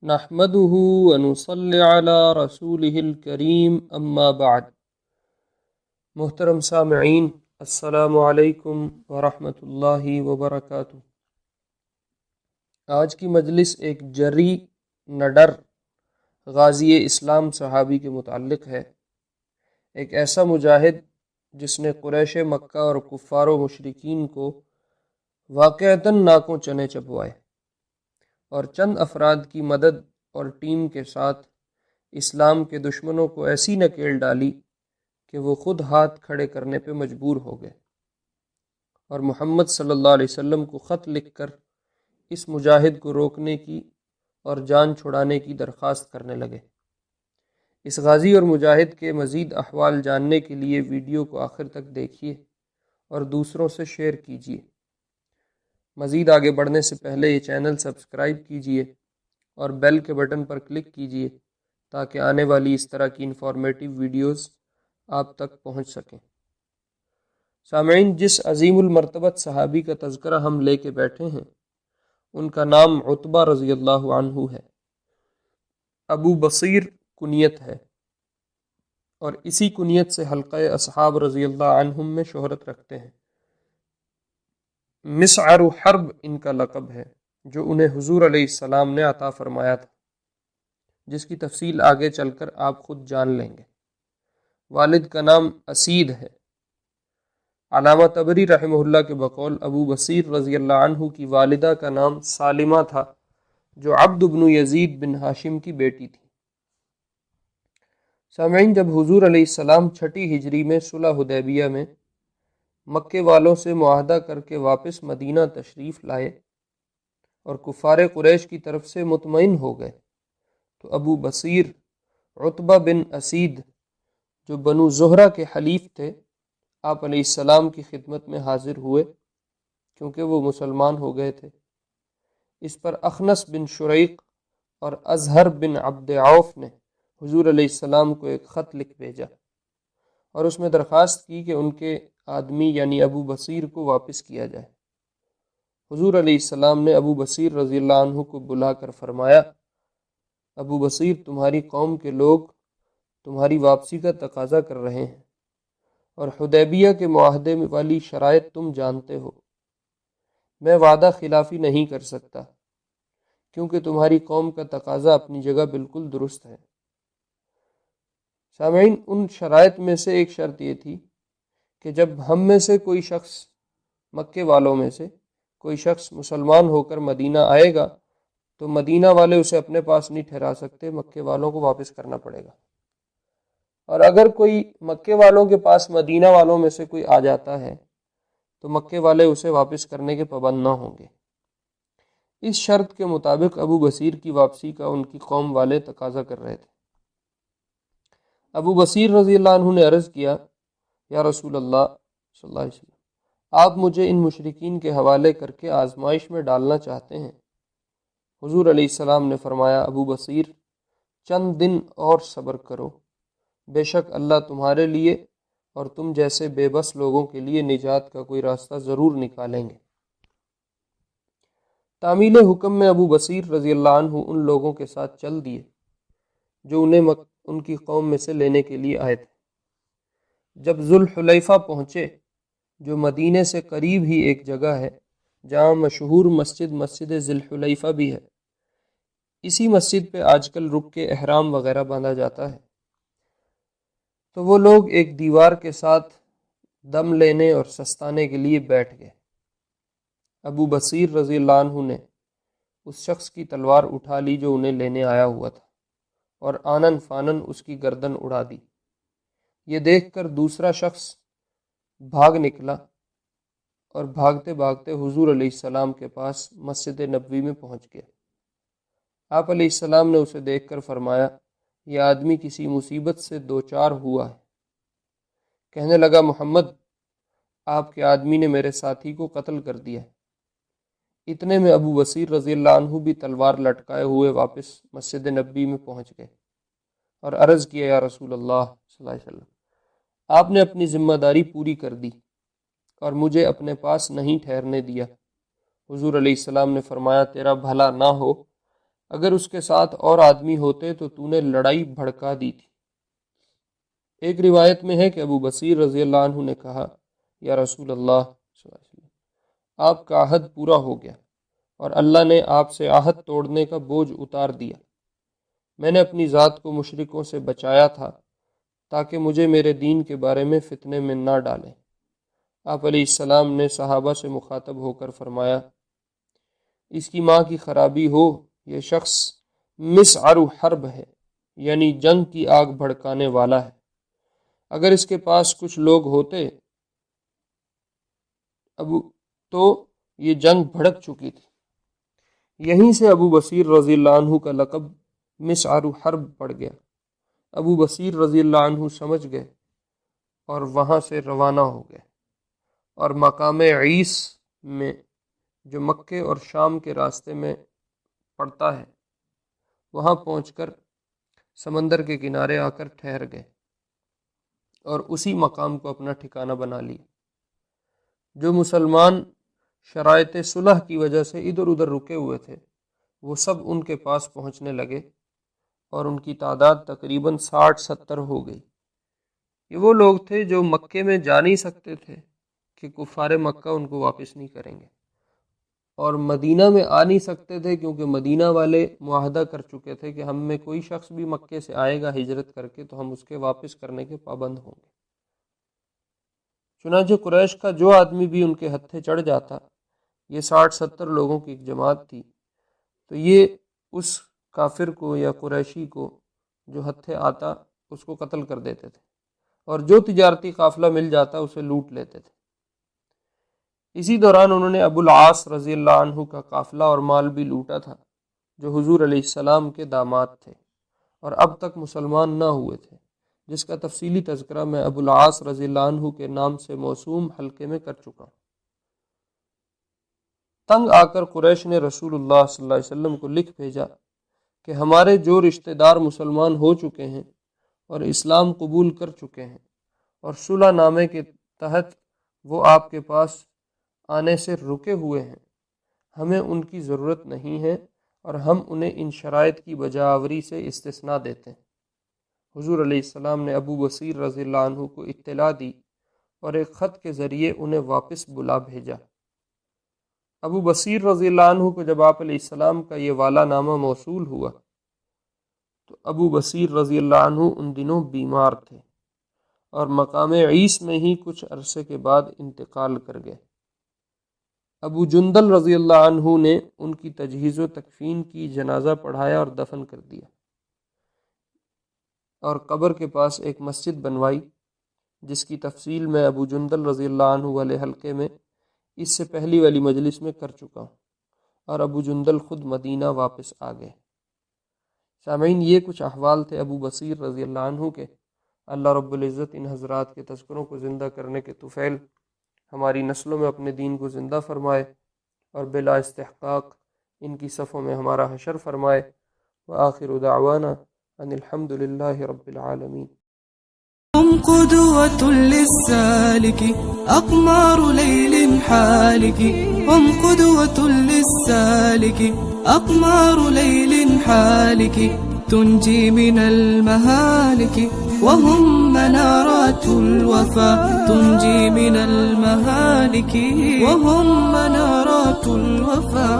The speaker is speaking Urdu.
نحمده ونصلي على رسوله الكريم اما بعد۔ محترم سامعین، السلام علیکم ورحمۃ اللہ وبرکاتہ۔ آج کی مجلس ایک جری نڈر غازی اسلام صحابی کے متعلق ہے، ایک ایسا مجاہد جس نے قریش مکہ اور کفار و مشرکین کو واقعتاً ناکوں چنے چبوائے اور چند افراد کی مدد اور ٹیم کے ساتھ اسلام کے دشمنوں کو ایسی نکیل ڈالی کہ وہ خود ہاتھ کھڑے کرنے پہ مجبور ہو گئے اور محمد صلی اللہ علیہ وسلم کو خط لکھ کر اس مجاہد کو روکنے کی اور جان چھڑانے کی درخواست کرنے لگے۔ اس غازی اور مجاہد کے مزید احوال جاننے کے لیے ویڈیو کو آخر تک دیکھیے اور دوسروں سے شیئر کیجیے۔ مزید آگے بڑھنے سے پہلے یہ چینل سبسکرائب کیجیے اور بیل کے بٹن پر کلک کیجیے تاکہ آنے والی اس طرح کی انفارمیٹیو ویڈیوز آپ تک پہنچ سکیں۔ سامعین، جس عظیم المرتبت صحابی کا تذکرہ ہم لے کے بیٹھے ہیں ان کا نام عتبہ رضی اللہ عنہ ہے۔ ابو بصیر کنیت ہے اور اسی کنیت سے حلقہ اصحاب رضی اللہ عنہم میں شہرت رکھتے ہیں۔ مسعر حرب ان کا لقب ہے جو انہیں حضور علیہ السلام نے عطا فرمایا تھا، جس کی تفصیل آگے چل کر آپ خود جان لیں گے۔ والد کا نام اسید ہے۔ علامہ طبری رحمہ اللہ کے بقول ابو بصیر رضی اللہ عنہ کی والدہ کا نام سالمہ تھا جو عبد بن یزید بن ہاشم کی بیٹی تھی۔ سامعین، جب حضور علیہ السلام چھٹی ہجری میں صلح حدیبیہ میں مکے والوں سے معاہدہ کر کے واپس مدینہ تشریف لائے اور کفار قریش کی طرف سے مطمئن ہو گئے تو ابو بصیر عتبہ بن اسید جو بنو زہرہ کے حلیف تھے آپ علیہ السلام کی خدمت میں حاضر ہوئے کیونکہ وہ مسلمان ہو گئے تھے۔ اس پر اخنس بن شریق اور ازہر بن عبد عوف نے حضور علیہ السلام کو ایک خط لکھ بھیجا اور اس میں درخواست کی کہ ان کے آدمی یعنی ابو بصیر کو واپس کیا جائے۔ حضور علیہ السلام نے ابو بصیر رضی اللہ عنہ کو بلا کر فرمایا، ابو بصیر، تمہاری قوم کے لوگ تمہاری واپسی کا تقاضا کر رہے ہیں اور حدیبیہ کے معاہدے والی شرائط تم جانتے ہو۔ میں وعدہ خلافی نہیں کر سکتا کیونکہ تمہاری قوم کا تقاضا اپنی جگہ بالکل درست ہے۔ سامعین، ان شرائط میں سے ایک شرط یہ تھی کہ جب ہم میں سے کوئی شخص، مکے والوں میں سے کوئی شخص مسلمان ہو کر مدینہ آئے گا تو مدینہ والے اسے اپنے پاس نہیں ٹھہرا سکتے، مکے والوں کو واپس کرنا پڑے گا، اور اگر کوئی مکے والوں کے پاس مدینہ والوں میں سے کوئی آ جاتا ہے تو مکے والے اسے واپس کرنے کے پابند نہ ہوں گے۔ اس شرط کے مطابق ابو بصیر کی واپسی کا ان کی قوم والے تقاضا کر رہے تھے۔ ابو بصیر رضی اللہ عنہ نے عرض کیا، یا رسول اللہ صلی اللہ علیہ وسلم، آپ مجھے ان مشرکین کے حوالے کر کے آزمائش میں ڈالنا چاہتے ہیں؟ حضور علیہ السلام نے فرمایا، ابو بصیر، چند دن اور صبر کرو، بے شک اللہ تمہارے لیے اور تم جیسے بے بس لوگوں کے لیے نجات کا کوئی راستہ ضرور نکالیں گے۔ تعمیل حکم میں ابو بصیر رضی اللہ عنہ ان لوگوں کے ساتھ چل دیے جو انہیں ان کی قوم میں سے لینے کے لیے آئے تھے۔ جب ذوالحلیفہ پہنچے جو مدینے سے قریب ہی ایک جگہ ہے جہاں مشہور مسجد ذی الحلیفہ بھی ہے، اسی مسجد پہ آج کل رک کے احرام وغیرہ باندھا جاتا ہے، تو وہ لوگ ایک دیوار کے ساتھ دم لینے اور سستانے کے لیے بیٹھ گئے۔ ابو بصیر رضی اللہ عنہ نے اس شخص کی تلوار اٹھا لی جو انہیں لینے آیا ہوا تھا اور آنن فانن اس کی گردن اڑا دی۔ یہ دیکھ کر دوسرا شخص بھاگ نکلا اور بھاگتے بھاگتے حضور علیہ السلام کے پاس مسجد نبوی میں پہنچ گیا۔ آپ علیہ السلام نے اسے دیکھ کر فرمایا، یہ آدمی کسی مصیبت سے دوچار ہوا ہے۔ کہنے لگا، محمد، آپ کے آدمی نے میرے ساتھی کو قتل کر دیا ہے۔ اتنے میں ابو بصیر رضی اللہ عنہ بھی تلوار لٹکائے ہوئے واپس مسجد نبوی میں پہنچ گئے اور عرض کیا، یا رسول اللہ صلی اللہ علیہ وسلم، آپ نے اپنی ذمہ داری پوری کر دی اور مجھے اپنے پاس نہیں ٹھہرنے دیا۔ حضور علیہ السلام نے فرمایا، تیرا بھلا نہ ہو، اگر اس کے ساتھ اور آدمی ہوتے تو تو نے لڑائی بھڑکا دی تھی۔ ایک روایت میں ہے کہ ابو بصیر رضی اللہ عنہ نے کہا، یا رسول اللہ صلی اللہ علیہ وسلم، آپ کا عہد پورا ہو گیا اور اللہ نے آپ سے عہد توڑنے کا بوجھ اتار دیا۔ میں نے اپنی ذات کو مشرکوں سے بچایا تھا تاکہ مجھے میرے دین کے بارے میں فتنے میں نہ ڈالیں۔ آپ علیہ السلام نے صحابہ سے مخاطب ہو کر فرمایا، اس کی ماں کی خرابی ہو، یہ شخص مسعر حرب ہے، یعنی جنگ کی آگ بھڑکانے والا ہے۔ اگر اس کے پاس کچھ لوگ ہوتے تو یہ جنگ بھڑک چکی تھی۔ یہیں سے ابو بصیر رضی اللہ عنہ کا لقب مسعر حرب پڑ گیا۔ ابو بصیر رضی اللہ عنہ سمجھ گئے اور وہاں سے روانہ ہو گئے، اور مقام عیس میں جو مکے اور شام کے راستے میں پڑتا ہے وہاں پہنچ کر سمندر کے کنارے آ کر ٹھہر گئے اور اسی مقام کو اپنا ٹھکانہ بنا لیا۔ جو مسلمان شرائط صلح کی وجہ سے ادھر ادھر رکے ہوئے تھے وہ سب ان کے پاس پہنچنے لگے اور ان کی تعداد تقریباً 60-70 ہو گئی۔ یہ وہ لوگ تھے جو مکے میں جا نہیں سکتے تھے کہ کفار مکہ ان کو واپس نہیں کریں گے، اور مدینہ میں آ نہیں سکتے تھے کیونکہ مدینہ والے معاہدہ کر چکے تھے کہ ہم میں کوئی شخص بھی مکے سے آئے گا ہجرت کر کے تو ہم اس کے واپس کرنے کے پابند ہوں گے۔ چنانچہ قریش کا جو آدمی بھی ان کے ہتھے چڑھ جاتا، یہ 60-70 لوگوں کی ایک جماعت تھی، تو یہ اس کافر کو یا قریشی کو جو ہتھے آتا اس کو قتل کر دیتے تھے، اور جو تجارتی قافلہ مل جاتا اسے لوٹ لیتے تھے۔ اسی دوران انہوں نے ابو العاص رضی اللہ عنہ کا قافلہ اور مال بھی لوٹا تھا، جو حضور علیہ السلام کے داماد تھے اور اب تک مسلمان نہ ہوئے تھے، جس کا تفصیلی تذکرہ میں ابو العاص رضی اللہ عنہ کے نام سے موسوم حلقے میں کر چکا ہوں۔ تنگ آ کر قریش نے رسول اللہ صلی اللہ علیہ وسلم کو لکھ بھیجا کہ ہمارے جو رشتہ دار مسلمان ہو چکے ہیں اور اسلام قبول کر چکے ہیں اور صلح نامے کے تحت وہ آپ کے پاس آنے سے رکے ہوئے ہیں، ہمیں ان کی ضرورت نہیں ہے اور ہم انہیں ان شرائط کی بجاوری سے استثناء دیتے ہیں۔ حضور علیہ السلام نے ابو بصیر رضی اللہ عنہ کو اطلاع دی اور ایک خط کے ذریعے انہیں واپس بلا بھیجا۔ ابو بصیر رضی اللہ عنہ کو جب آپ علیہ السلام کا یہ والا نامہ موصول ہوا تو ابو بصیر رضی اللہ عنہ ان دنوں بیمار تھے اور مقام عیس میں ہی کچھ عرصے کے بعد انتقال کر گئے۔ ابو جندل رضی اللہ عنہ نے ان کی تجہیز و تکفین کی، جنازہ پڑھایا اور دفن کر دیا، اور قبر کے پاس ایک مسجد بنوائی جس کی تفصیل میں ابو جندل رضی اللہ عنہ والے حلقے میں اس سے پہلی والی مجلس میں کر چکا ہوں، اور ابو جندل خود مدینہ واپس آ گئے۔ سامعین، یہ کچھ احوال تھے ابو بصیر رضی اللہ عنہ کے۔ اللہ رب العزت ان حضرات کے تذکروں کو زندہ کرنے کے طفیل ہماری نسلوں میں اپنے دین کو زندہ فرمائے اور بلا استحقاق ان کی صفوں میں ہمارا حشر فرمائے۔ وآخر دعوانا ان الحمد للہ رب العالمین۔ هم قدوة للسالك أقمار ليل حالك، هم قدوة للسالك أقمار ليل حالك، تنجي من المهالك، وهم منارات الوفا، تنجي من المهالك، وهم منارات الوفا.